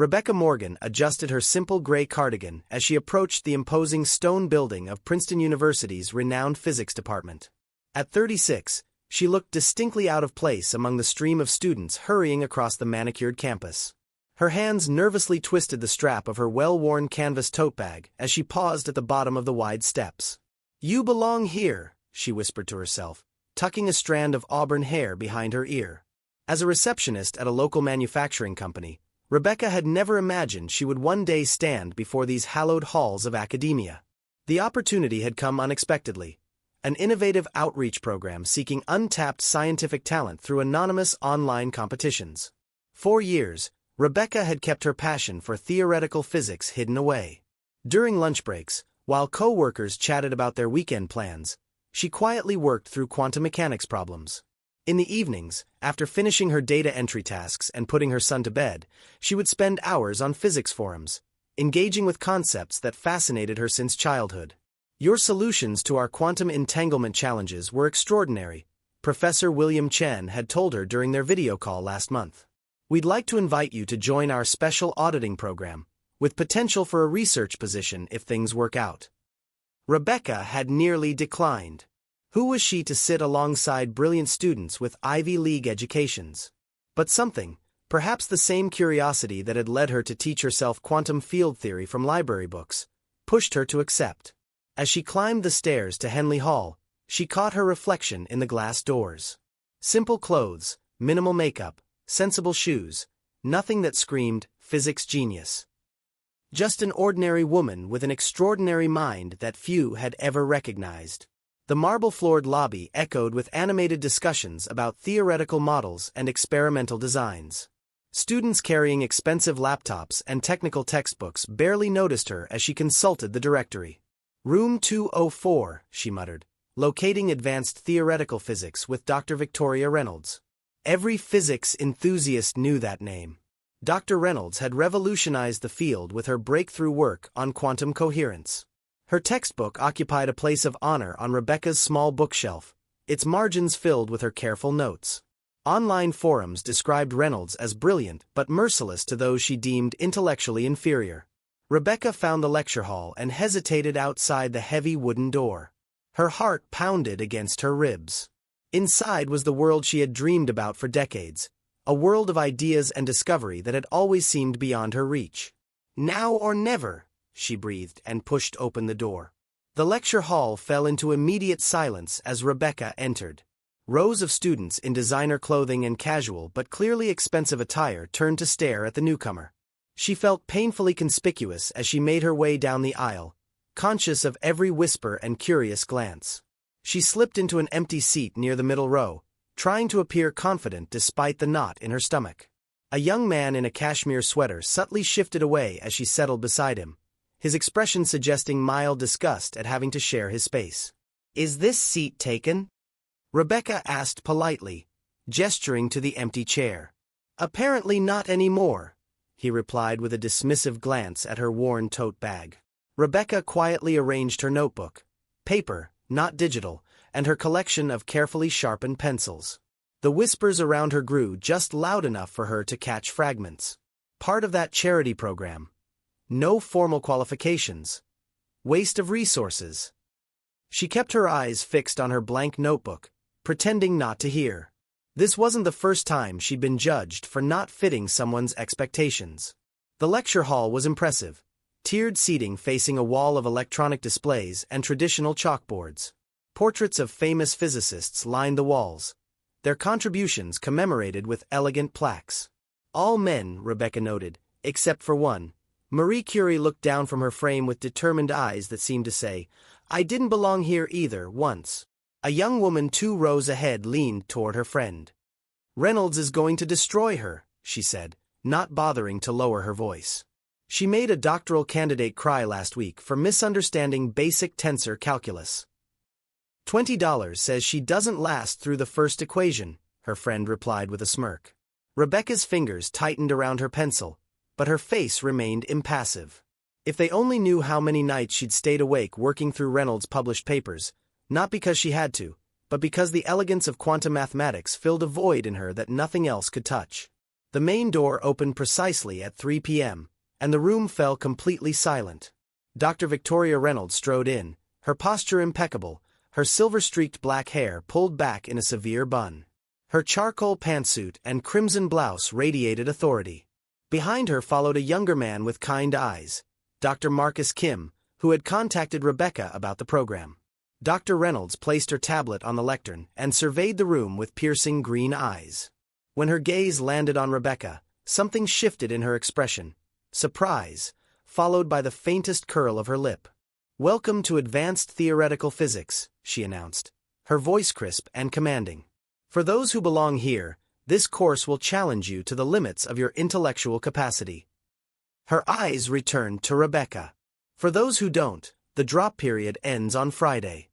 Rebecca Morgan adjusted her simple gray cardigan as she approached the imposing stone building of Princeton University's renowned physics department. At 36, she looked distinctly out of place among the stream of students hurrying across the manicured campus. Her hands nervously twisted the strap of her well-worn canvas tote bag as she paused at the bottom of the wide steps. "You belong here," she whispered to herself, tucking a strand of auburn hair behind her ear. As a receptionist at a local manufacturing company, Rebecca had never imagined she would one day stand before these hallowed halls of academia. The opportunity had come unexpectedly, an innovative outreach program seeking untapped scientific talent through anonymous online competitions. For years, Rebecca had kept her passion for theoretical physics hidden away. During lunch breaks, while co-workers chatted about their weekend plans, she quietly worked through quantum mechanics problems. In the evenings, after finishing her data entry tasks and putting her son to bed, she would spend hours on physics forums, engaging with concepts that fascinated her since childhood. "Your solutions to our quantum entanglement challenges were extraordinary," Professor William Chen had told her during their video call last month. "We'd like to invite you to join our special auditing program, with potential for a research position if things work out." Rebecca had nearly declined. Who was she to sit alongside brilliant students with Ivy League educations? But something, perhaps the same curiosity that had led her to teach herself quantum field theory from library books, pushed her to accept. As she climbed the stairs to Henley Hall, she caught her reflection in the glass doors. Simple clothes, minimal makeup, sensible shoes, nothing that screamed physics genius. Just an ordinary woman with an extraordinary mind that few had ever recognized. The marble-floored lobby echoed with animated discussions about theoretical models and experimental designs. Students carrying expensive laptops and technical textbooks barely noticed her as she consulted the directory. "Room 204, she muttered, locating advanced theoretical physics with Dr. Victoria Reynolds. Every physics enthusiast knew that name. Dr. Reynolds had revolutionized the field with her breakthrough work on quantum coherence. Her textbook occupied a place of honor on Rebecca's small bookshelf, its margins filled with her careful notes. Online forums described Reynolds as brilliant but merciless to those she deemed intellectually inferior. Rebecca found the lecture hall and hesitated outside the heavy wooden door. Her heart pounded against her ribs. Inside was the world she had dreamed about for decades, a world of ideas and discovery that had always seemed beyond her reach. "Now or never," she breathed and pushed open the door. The lecture hall fell into immediate silence as Rebecca entered. Rows of students in designer clothing and casual but clearly expensive attire turned to stare at the newcomer. She felt painfully conspicuous as she made her way down the aisle, conscious of every whisper and curious glance. She slipped into an empty seat near the middle row, trying to appear confident despite the knot in her stomach. A young man in a cashmere sweater subtly shifted away as she settled beside him, his expression suggesting mild disgust at having to share his space. "Is this seat taken?" Rebecca asked politely, gesturing to the empty chair. "Apparently not anymore," he replied with a dismissive glance at her worn tote bag. Rebecca quietly arranged her notebook, paper, not digital, and her collection of carefully sharpened pencils. The whispers around her grew just loud enough for her to catch fragments. Part of that charity program. No formal qualifications. Waste of resources. She kept her eyes fixed on her blank notebook, pretending not to hear. This wasn't the first time she'd been judged for not fitting someone's expectations. The lecture hall was impressive, tiered seating facing a wall of electronic displays and traditional chalkboards. Portraits of famous physicists lined the walls, their contributions commemorated with elegant plaques. All men, Rebecca noted, except for one. Marie Curie looked down from her frame with determined eyes that seemed to say, "I didn't belong here either, once." A young woman 2 rows ahead leaned toward her friend. "Reynolds is going to destroy her," she said, not bothering to lower her voice. She made a doctoral candidate cry last week for misunderstanding basic tensor calculus. $20 says she doesn't last through the first equation, her friend replied with a smirk. Rebecca's fingers tightened around her pencil, but her face remained impassive. If they only knew how many nights she'd stayed awake working through Reynolds' published papers, not because she had to, but because the elegance of quantum mathematics filled a void in her that nothing else could touch. The main door opened precisely at 3 p.m., and the room fell completely silent. Dr. Victoria Reynolds strode in, her posture impeccable, her silver-streaked black hair pulled back in a severe bun. Her charcoal pantsuit and crimson blouse radiated authority. Behind her followed a younger man with kind eyes, Dr. Marcus Kim, who had contacted Rebecca about the program. Dr. Reynolds placed her tablet on the lectern and surveyed the room with piercing green eyes. When her gaze landed on Rebecca, something shifted in her expression. Surprise, followed by the faintest curl of her lip. "Welcome to Advanced Theoretical Physics," she announced, her voice crisp and commanding. "For those who belong here, this course will challenge you to the limits of your intellectual capacity." Her eyes returned to Rebecca. "For those who don't, the drop period ends on Friday."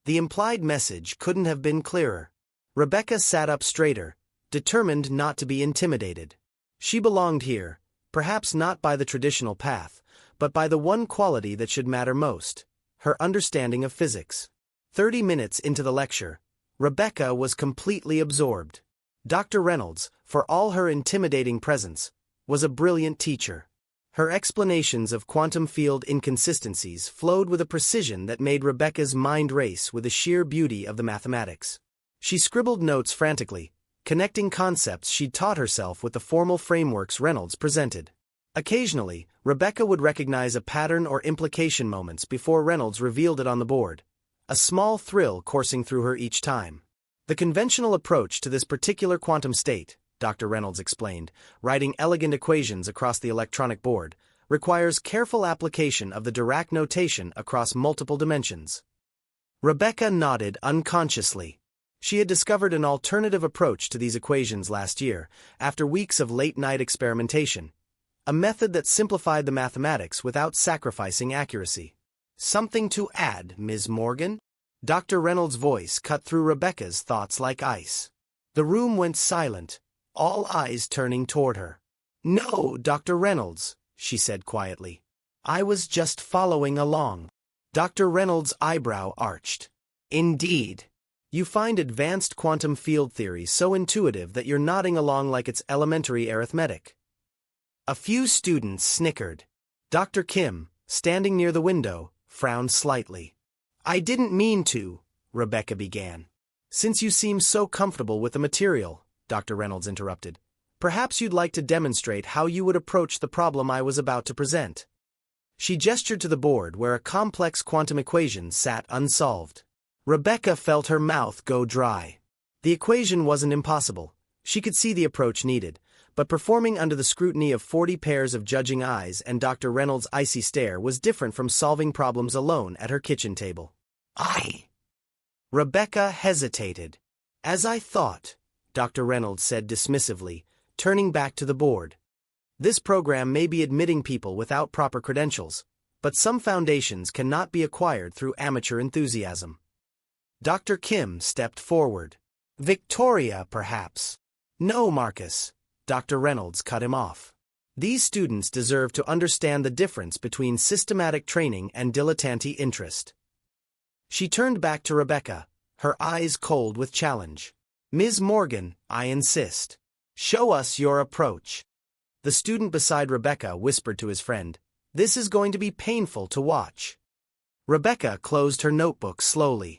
The implied message couldn't have been clearer. Rebecca sat up straighter, determined not to be intimidated. She belonged here, perhaps not by the traditional path, but by the one quality that should matter most, her understanding of physics. 30 minutes into the lecture, Rebecca was completely absorbed. Dr. Reynolds, for all her intimidating presence, was a brilliant teacher. Her explanations of quantum field inconsistencies flowed with a precision that made Rebecca's mind race with the sheer beauty of the mathematics. She scribbled notes frantically, connecting concepts she'd taught herself with the formal frameworks Reynolds presented. Occasionally, Rebecca would recognize a pattern or implication moments before Reynolds revealed it on the board, a small thrill coursing through her each time. "The conventional approach to this particular quantum state," Dr. Reynolds explained, writing elegant equations across the electronic board, "requires careful application of the Dirac notation across multiple dimensions." Rebecca nodded unconsciously. She had discovered an alternative approach to these equations last year, after weeks of late-night experimentation. A method that simplified the mathematics without sacrificing accuracy. "Something to add, Ms. Morgan?" Dr. Reynolds' voice cut through Rebecca's thoughts like ice. The room went silent, all eyes turning toward her. "No, Dr. Reynolds," she said quietly. "I was just following along." Dr. Reynolds' eyebrow arched. "Indeed. You find advanced quantum field theory so intuitive that you're nodding along like it's elementary arithmetic." A few students snickered. Dr. Kim, standing near the window, frowned slightly. "I didn't mean to," Rebecca began. "Since you seem so comfortable with the material," Dr. Reynolds interrupted, "perhaps you'd like to demonstrate how you would approach the problem I was about to present." She gestured to the board where a complex quantum equation sat unsolved. Rebecca felt her mouth go dry. The equation wasn't impossible. She could see the approach needed, but performing under the scrutiny of 40 pairs of judging eyes and Dr. Reynolds' icy stare was different from solving problems alone at her kitchen table. Rebecca hesitated. "As I thought," Dr. Reynolds said dismissively, turning back to the board. "This program may be admitting people without proper credentials, but some foundations cannot be acquired through amateur enthusiasm." Dr. Kim stepped forward. "Victoria, perhaps." "No, Marcus," Dr. Reynolds cut him off. "These students deserve to understand the difference between systematic training and dilettante interest." She turned back to Rebecca, her eyes cold with challenge. "Ms. Morgan, I insist. Show us your approach." The student beside Rebecca whispered to his friend, "This is going to be painful to watch." Rebecca closed her notebook slowly.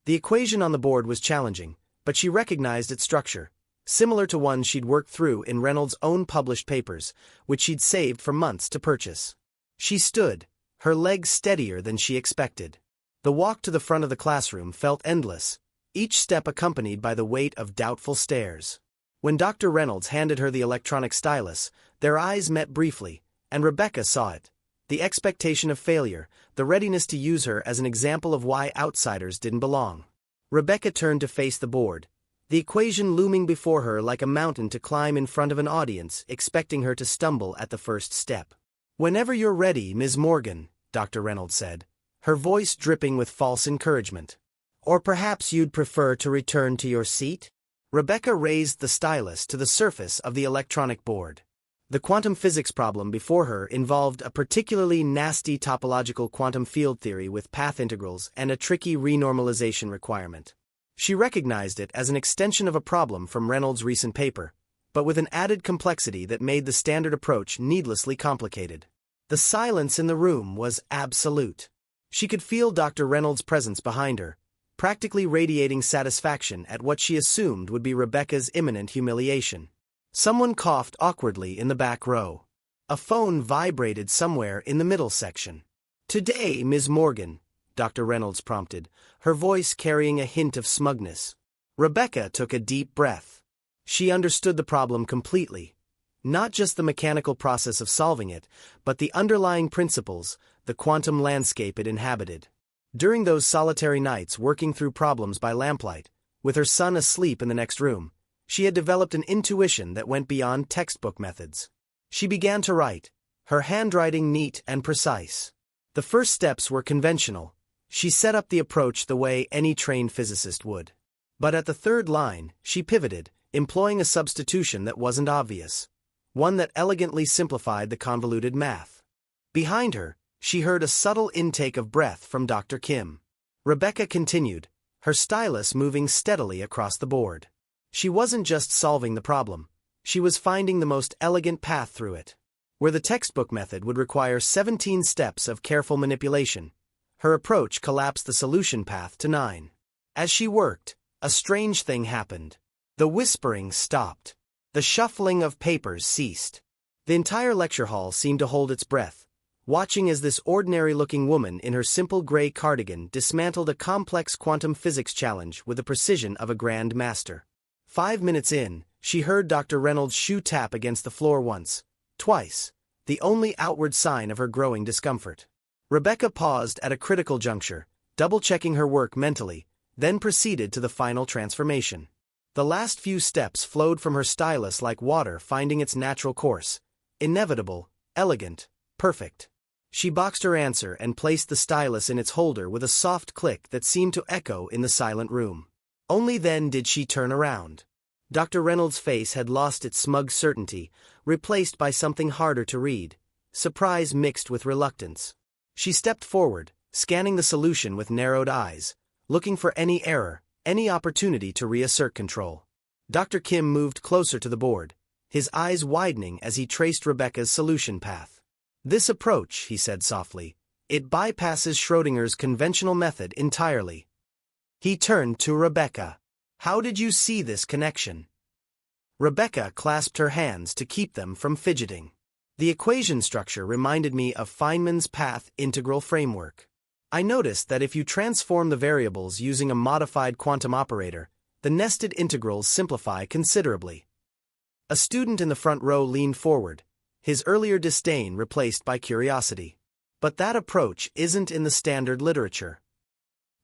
The equation on the board was challenging, but she recognized its structure, similar to one she'd worked through in Reynolds' own published papers, which she'd saved for months to purchase. She stood, her legs steadier than she expected. The walk to the front of the classroom felt endless, each step accompanied by the weight of doubtful stares. When Dr. Reynolds handed her the electronic stylus, their eyes met briefly, and Rebecca saw it. The expectation of failure, the readiness to use her as an example of why outsiders didn't belong. Rebecca turned to face the board, the equation looming before her like a mountain to climb in front of an audience, expecting her to stumble at the first step. "Whenever you're ready, Ms. Morgan," Dr. Reynolds said, her voice dripping with false encouragement. "Or perhaps you'd prefer to return to your seat?" Rebecca raised the stylus to the surface of the electronic board. The quantum physics problem before her involved a particularly nasty topological quantum field theory with path integrals and a tricky renormalization requirement. She recognized it as an extension of a problem from Reynolds' recent paper, but with an added complexity that made the standard approach needlessly complicated. The silence in the room was absolute. She could feel Dr. Reynolds' presence behind her, practically radiating satisfaction at what she assumed would be Rebecca's imminent humiliation. Someone coughed awkwardly in the back row. A phone vibrated somewhere in the middle section. "Today, Ms. Morgan," Dr. Reynolds prompted, her voice carrying a hint of smugness. Rebecca took a deep breath. She understood the problem completely. Not just the mechanical process of solving it, but the underlying principles, the quantum landscape it inhabited. During those solitary nights working through problems by lamplight, with her son asleep in the next room, she had developed an intuition that went beyond textbook methods. She began to write, her handwriting neat and precise. The first steps were conventional. She set up the approach the way any trained physicist would. But at the third line, she pivoted, employing a substitution that wasn't obvious, one that elegantly simplified the convoluted math. Behind her, she heard a subtle intake of breath from Dr. Kim. Rebecca continued, her stylus moving steadily across the board. She wasn't just solving the problem. She was finding the most elegant path through it. Where the textbook method would require 17 steps of careful manipulation, her approach collapsed the solution path to 9. As she worked, a strange thing happened. The whispering stopped. The shuffling of papers ceased. The entire lecture hall seemed to hold its breath, watching as this ordinary-looking woman in her simple gray cardigan dismantled a complex quantum physics challenge with the precision of a grand master. 5 minutes in, she heard Dr. Reynolds' shoe tap against the floor once, twice, the only outward sign of her growing discomfort. Rebecca paused at a critical juncture, double-checking her work mentally, then proceeded to the final transformation. The last few steps flowed from her stylus like water finding its natural course, inevitable, elegant, perfect. She boxed her answer and placed the stylus in its holder with a soft click that seemed to echo in the silent room. Only then did she turn around. Dr. Reynolds' face had lost its smug certainty, replaced by something harder to read, surprise mixed with reluctance. She stepped forward, scanning the solution with narrowed eyes, looking for any error, any opportunity to reassert control. Dr. Kim moved closer to the board, his eyes widening as he traced Rebecca's solution path. "This approach," he said softly, "it bypasses Schrödinger's conventional method entirely." He turned to Rebecca. "How did you see this connection?" Rebecca clasped her hands to keep them from fidgeting. "The equation structure reminded me of Feynman's path integral framework. I noticed that if you transform the variables using a modified quantum operator, the nested integrals simplify considerably." A student in the front row leaned forward, his earlier disdain replaced by curiosity. "But that approach isn't in the standard literature."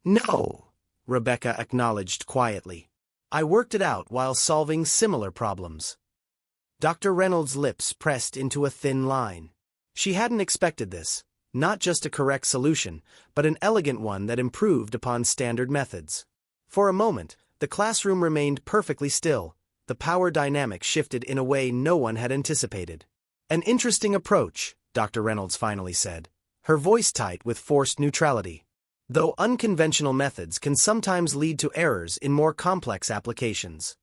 "No," Rebecca acknowledged quietly. "I worked it out while solving similar problems." Dr. Reynolds' lips pressed into a thin line. She hadn't expected this, not just a correct solution, but an elegant one that improved upon standard methods. For a moment, the classroom remained perfectly still, the power dynamic shifted in a way no one had anticipated. "An interesting approach," Dr. Reynolds finally said, her voice tight with forced neutrality. "Though unconventional methods can sometimes lead to errors in more complex applications."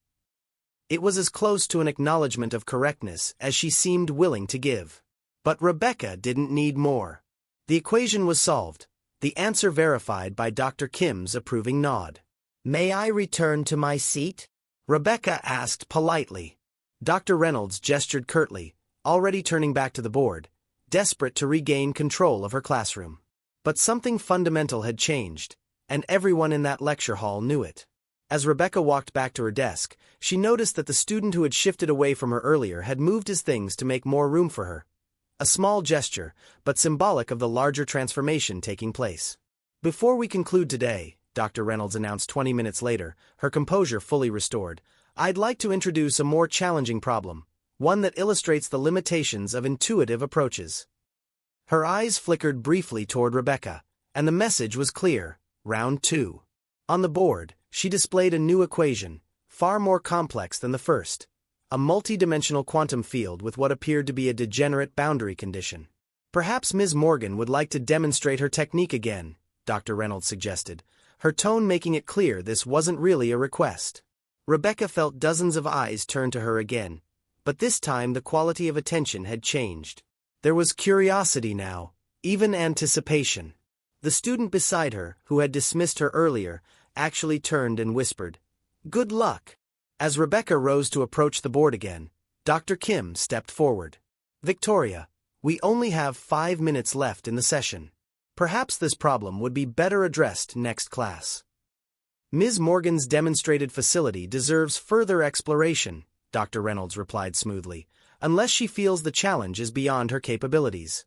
It was as close to an acknowledgement of correctness as she seemed willing to give. But Rebecca didn't need more. The equation was solved, the answer verified by Dr. Kim's approving nod. "May I return to my seat?" Rebecca asked politely. Dr. Reynolds gestured curtly, already turning back to the board, desperate to regain control of her classroom. But something fundamental had changed, and everyone in that lecture hall knew it. As Rebecca walked back to her desk, she noticed that the student who had shifted away from her earlier had moved his things to make more room for her. A small gesture, but symbolic of the larger transformation taking place. "Before we conclude today," Dr. Reynolds announced 20 minutes later, her composure fully restored, "I'd like to introduce a more challenging problem, one that illustrates the limitations of intuitive approaches." Her eyes flickered briefly toward Rebecca, and the message was clear: round 2. On the board, she displayed a new equation, far more complex than the first, a multi-dimensional quantum field with what appeared to be a degenerate boundary condition. "Perhaps Ms. Morgan would like to demonstrate her technique again," Dr. Reynolds suggested, her tone making it clear this wasn't really a request. Rebecca felt dozens of eyes turn to her again, But this time the quality of attention had changed. There was curiosity now, even anticipation. The student beside her, who had dismissed her earlier, actually turned and whispered, "Good luck." As Rebecca rose to approach the board again, Dr. Kim stepped forward. "Victoria, we only have 5 minutes left in the session. Perhaps this problem would be better addressed next class." "Ms. Morgan's demonstrated facility deserves further exploration," Dr. Reynolds replied smoothly, "unless she feels the challenge is beyond her capabilities."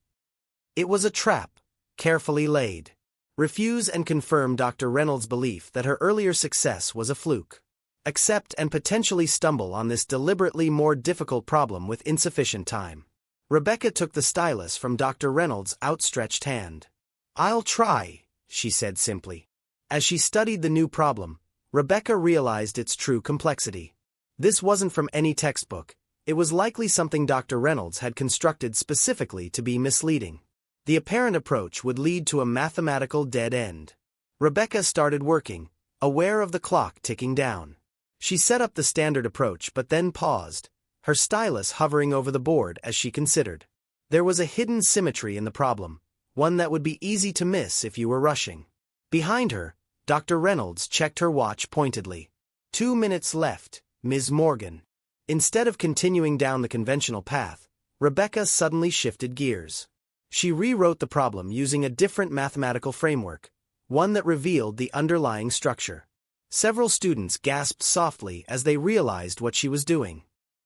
It was a trap, carefully laid. Refuse and confirm Dr. Reynolds' belief that her earlier success was a fluke. Accept and potentially stumble on this deliberately more difficult problem with insufficient time. Rebecca took the stylus from Dr. Reynolds' outstretched hand. "I'll try," she said simply. As she studied the new problem, Rebecca realized its true complexity. This wasn't from any textbook. It was likely something Dr. Reynolds had constructed specifically to be misleading. The apparent approach would lead to a mathematical dead end. Rebecca started working, aware of the clock ticking down. She set up the standard approach but then paused, her stylus hovering over the board as she considered. There was a hidden symmetry in the problem, one that would be easy to miss if you were rushing. Behind her, Dr. Reynolds checked her watch pointedly. 2 minutes left, Ms. Morgan. Instead of continuing down the conventional path, Rebecca suddenly shifted gears. She rewrote the problem using a different mathematical framework, one that revealed the underlying structure. Several students gasped softly as they realized what she was doing.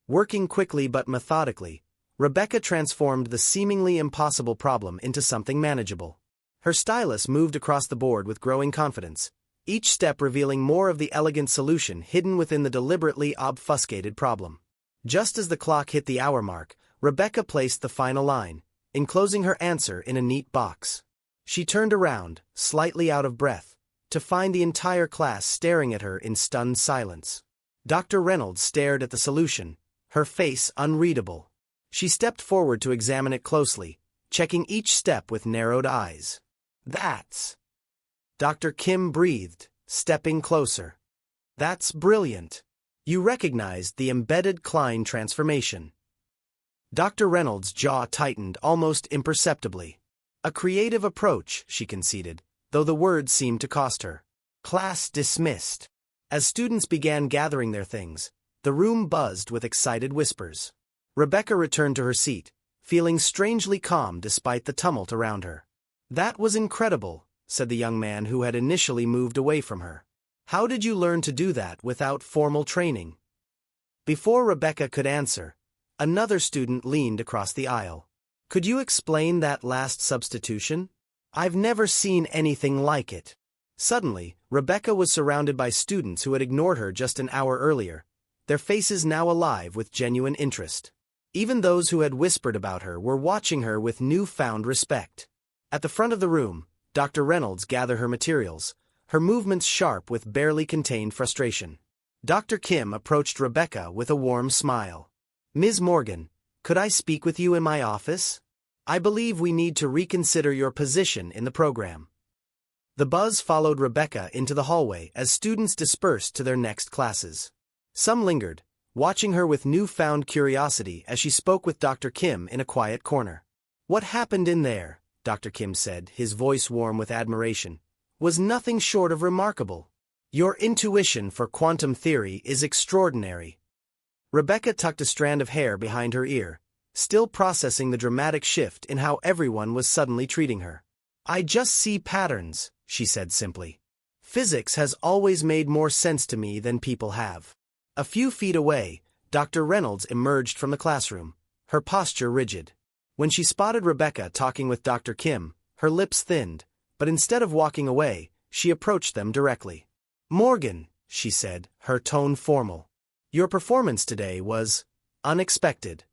Working quickly but methodically, Rebecca transformed the seemingly impossible problem into something manageable. Her stylus moved across the board with growing confidence, each step revealing more of the elegant solution hidden within the deliberately obfuscated problem. Just as the clock hit the hour mark, Rebecca placed the final line, enclosing her answer in a neat box. She turned around, slightly out of breath, to find the entire class staring at her in stunned silence. Dr. Reynolds stared at the solution, her face unreadable. She stepped forward to examine it closely, checking each step with narrowed eyes. "That's..." Dr. Kim breathed, stepping closer. "That's brilliant. You recognized the embedded Klein transformation." Dr. Reynolds' jaw tightened almost imperceptibly. "A creative approach," she conceded, though the words seemed to cost her. Class dismissed. As students began gathering their things, the room buzzed with excited whispers. Rebecca returned to her seat, feeling strangely calm despite the tumult around her. "That was incredible," said the young man who had initially moved away from her. "How did you learn to do that without formal training?" Before Rebecca could answer, another student leaned across the aisle. "Could you explain that last substitution? I've never seen anything like it." Suddenly, Rebecca was surrounded by students who had ignored her just an hour earlier, their faces now alive with genuine interest. Even those who had whispered about her were watching her with newfound respect. At the front of the room, Dr. Reynolds gathered her materials, her movements sharp with barely contained frustration. Dr. Kim approached Rebecca with a warm smile. "Ms. Morgan, could I speak with you in my office? I believe we need to reconsider your position in the program." The buzz followed Rebecca into the hallway as students dispersed to their next classes. Some lingered, watching her with newfound curiosity as she spoke with Dr. Kim in a quiet corner. "What happened in there," Dr. Kim said, his voice warm with admiration, "was nothing short of remarkable. Your intuition for quantum theory is extraordinary." Rebecca tucked a strand of hair behind her ear, still processing the dramatic shift in how everyone was suddenly treating her. "I just see patterns," she said simply. "Physics has always made more sense to me than people have." A few feet away, Dr. Reynolds emerged from the classroom, her posture rigid. When she spotted Rebecca talking with Dr. Kim, her lips thinned, but instead of walking away, she approached them directly. "Morgan," she said, her tone formal, "your performance today was unexpected."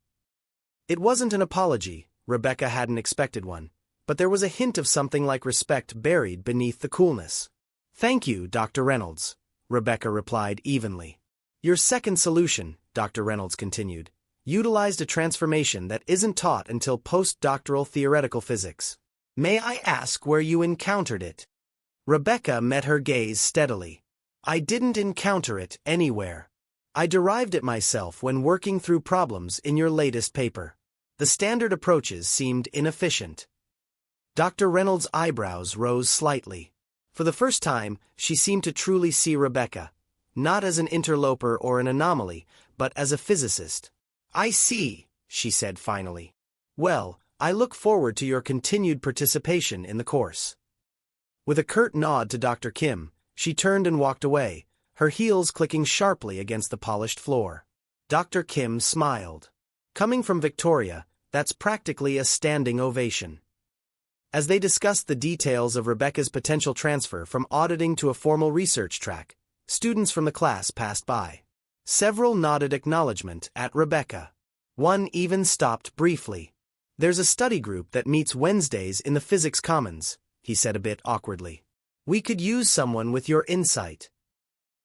It wasn't an apology, Rebecca hadn't expected one, but there was a hint of something like respect buried beneath the coolness. "Thank you, Dr. Reynolds," Rebecca replied evenly. "Your second solution," Dr. Reynolds continued, "utilized a transformation that isn't taught until postdoctoral theoretical physics. May I ask where you encountered it?" Rebecca met her gaze steadily. "I didn't encounter it anywhere. I derived it myself when working through problems in your latest paper. The standard approaches seemed inefficient. Dr. Reynolds' eyebrows rose slightly. For the first time, she seemed to truly see Rebecca, not as an interloper or an anomaly, but as a physicist. I see, she said finally. Well, I look forward to your continued participation in the course. With a curt nod to Dr. Kim, she turned and walked away, her heels clicking sharply against the polished floor. Dr. Kim smiled. Coming from Victoria, that's practically a standing ovation. As they discussed the details of Rebecca's potential transfer from auditing to a formal research track, students from the class passed by. Several nodded acknowledgement at Rebecca. One even stopped briefly. There's a study group that meets Wednesdays in the Physics Commons, he said a bit awkwardly. We could use someone with your insight.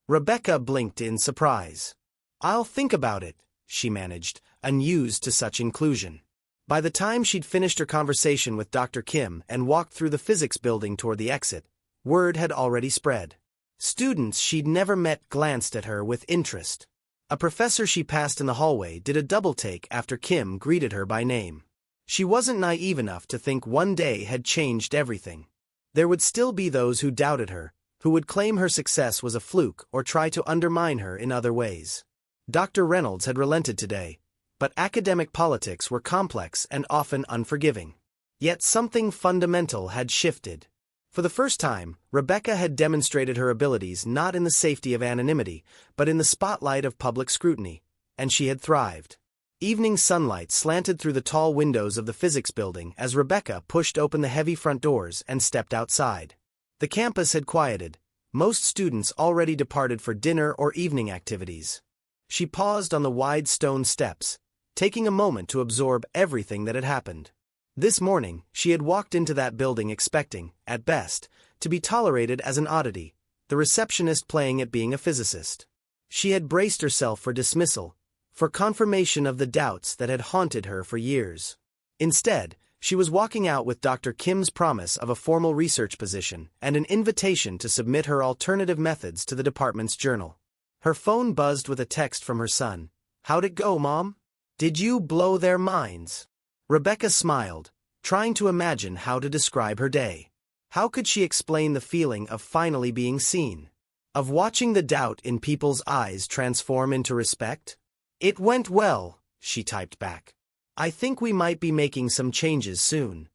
Rebecca blinked in surprise. I'll think about it, she managed, unused to such inclusion. By the time she'd finished her conversation with Dr. Kim and walked through the physics building toward the exit, word had already spread. Students she'd never met glanced at her with interest. A professor she passed in the hallway did a double-take after Kim greeted her by name. She wasn't naive enough to think one day had changed everything. There would still be those who doubted her, who would claim her success was a fluke or try to undermine her in other ways. Dr. Reynolds had relented today, but academic politics were complex and often unforgiving. Yet something fundamental had shifted. For the first time, Rebecca had demonstrated her abilities not in the safety of anonymity, but in the spotlight of public scrutiny, and she had thrived. Evening sunlight slanted through the tall windows of the physics building as Rebecca pushed open the heavy front doors and stepped outside. The campus had quieted, most students already departed for dinner or evening activities. She paused on the wide stone steps, taking a moment to absorb everything that had happened. This morning, she had walked into that building expecting, at best, to be tolerated as an oddity, the receptionist playing at being a physicist. She had braced herself for dismissal, for confirmation of the doubts that had haunted her for years. Instead, she was walking out with Dr. Kim's promise of a formal research position and an invitation to submit her alternative methods to the department's journal. Her phone buzzed with a text from her son. How'd it go, Mom? Did you blow their minds? Rebecca smiled, trying to imagine how to describe her day. How could she explain the feeling of finally being seen? Of watching the doubt in people's eyes transform into respect? It went well, she typed back. I think we might be making some changes soon.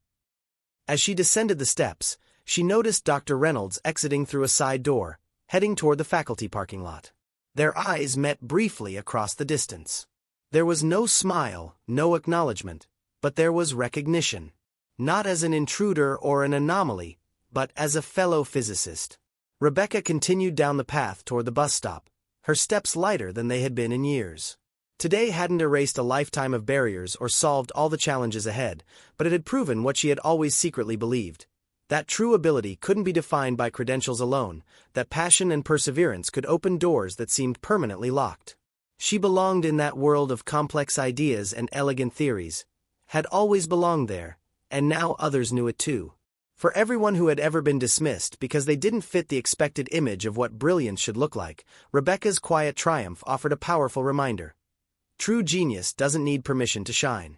As she descended the steps, she noticed Dr. Reynolds exiting through a side door, heading toward the faculty parking lot. Their eyes met briefly across the distance. There was no smile, no acknowledgement, but there was recognition. Not as an intruder or an anomaly, but as a fellow physicist. Rebecca continued down the path toward the bus stop, her steps lighter than they had been in years. Today hadn't erased a lifetime of barriers or solved all the challenges ahead, but it had proven what she had always secretly believed. That true ability couldn't be defined by credentials alone, that passion and perseverance could open doors that seemed permanently locked. She belonged in that world of complex ideas and elegant theories, had always belonged there, and now others knew it too. For everyone who had ever been dismissed because they didn't fit the expected image of what brilliance should look like, Rebecca's quiet triumph offered a powerful reminder. True genius doesn't need permission to shine.